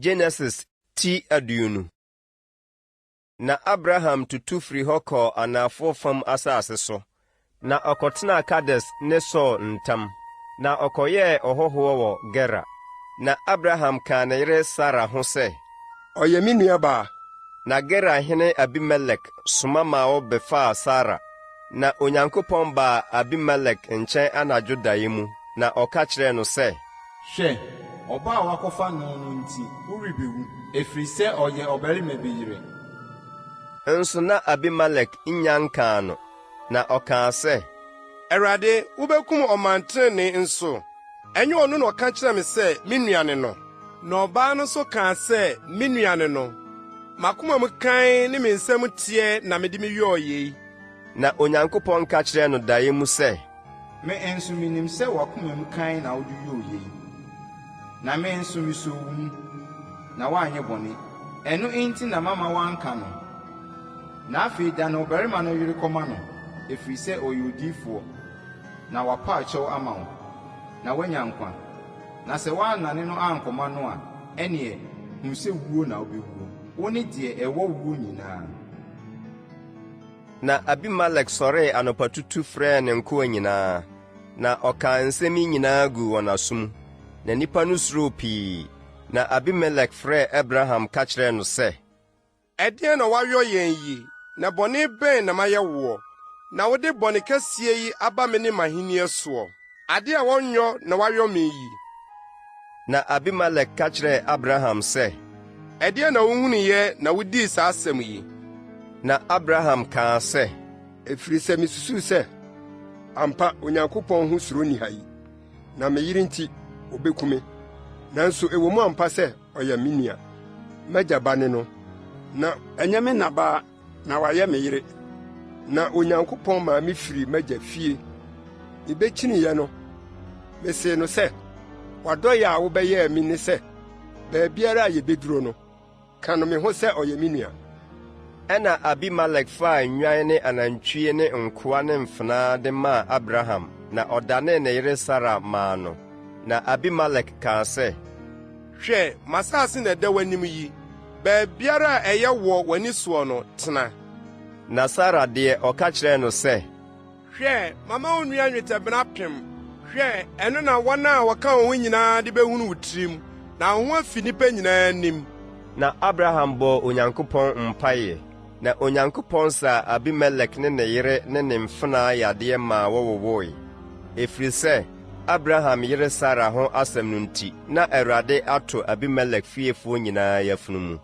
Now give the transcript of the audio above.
Genesis ti aduonu. Na Abraham tutu firi hɔ kɔɔ anafo fam asase so, na ɔkɔtena Kades ne Sɔ ntam, na ɔkɔyɛɛ ɔhɔhoɔ wɔ Gera. Na Abraham kaa ne yere Sara ho sɛ, ɔyɛ me nuabaa. Na Gerahene Abimelek soma ma wɔbɛfaa Sara. Na Onyankopɔn baa Abimelek nkyɛn anadwo daeɛ mu, na ɔka kyerɛɛ no sɛ, hwɛ, ɔba a wakɔfa no nti worebewu, ɛfiri sɛ ɔyɛ ɔbarima bi yere. Nso na Abimelek nnya nkaa no, na ɔkaa sɛ, Awurade, wobɛkum ɔmantenee nso. Ɛnyɛ ɔno na ɔka kyerɛ me sɛ me nuane no. Na ɔbaa no nso kaa sɛ me nuane no. Makoma mu kan ne me nsɛm teɛ na mede me yɔɔ yei. Na Onyankopɔn ka kyerɛɛ no daeɛ mu sɛ, Me nso minim sɛ wakoma mu kan na wode yɔɔ yei. Na me nso misoo wo mu, na woanyɛ bɔne. Ɛno enti na mama woanka no. Na afei da no ɔbarima no yere kɔma no, ɛfiri sɛ ɔyɛ odiyifoɔ, na wapa akyɛw ama wo, na woanya nkwa. Na sɛ woannane no ankɔma no a, ɛneɛ, hu sɛ wuo na wobɛwuo. Wo ne deɛ ɛwɔ wuo nyinaa. Na Abimelek sɔree anɔpatutu frɛɛ ne nkoa nyinaa, na ɔkaa nsɛm yi nyinaa guu wɔn asom. Na nnipa no suroo pii. Na Abimelek frɛɛ Abraham ka kyerɛɛ no sɛ, Ɛdeɛn na woayɔ yɛn yi, na bɔne bɛn na mayɛ woɔ? Na wode bɔne kɛseɛ yi aba me ne m'ahenni soɔ. Ade a wɔnyɔ na woayɔ me yi. Na Abimelek ka kyerɛɛ Abraham sɛ, Ɛdeɛn na wuhunuyɛ na wudii saa asɛm yi? Na Abraham kaa sɛ, Ɛfiri sɛ misusuw sɛ, ampa Onyankopɔn ho suro nni ha yi, na me yere nti obeku me. Nanso ɛwɔ mu ampa sɛ ɔyɛ me nua. M'agya ba ne no, na ɛnyɛ me nabaa, na wayɛ me yere. Na Onyankopɔn maa me firi m'agya fie. Mebekyiniyɛ no, mesee no sɛ, w'adɔyɛ a wobɛyɛɛ me ne sɛ, baabiara a yebeduro no, ka no me ho sɛ ɔyɛ me nua. Ɛna Abimelek faa nnwan ne anantwie ne nkoa ne mfenaa de maa Abraham, na ɔdanee ne yere Sara maa no. Na Abimelek kaa sɛ, Hwɛ, m'asase na ɛda w'anim yi, baabiara a ɛyɛ wɔ w'ani soɔ no, tena. Na Sara deɛ ɔka kyerɛɛ no sɛ, Hwɛ, mama wo nua nnwetɛbena 1,000. Hwɛ, ɛno na wɔn a wɔka wo ho nyinaa de behunu wo tirim, na wo ho afi nnipa nyinaa anim. Na Abraham bɔɔ Onyankopɔn mpaeɛ, na Onyankopɔn saa Abimelek ne ne yere ne ne mfenaa yadeɛ maa wɔwowoe. Ɛfiri sɛ, Abraham yere Sara ho asɛm no nti, na Awurade ato Abimelek fiefoɔ nyinaa yafunu mu.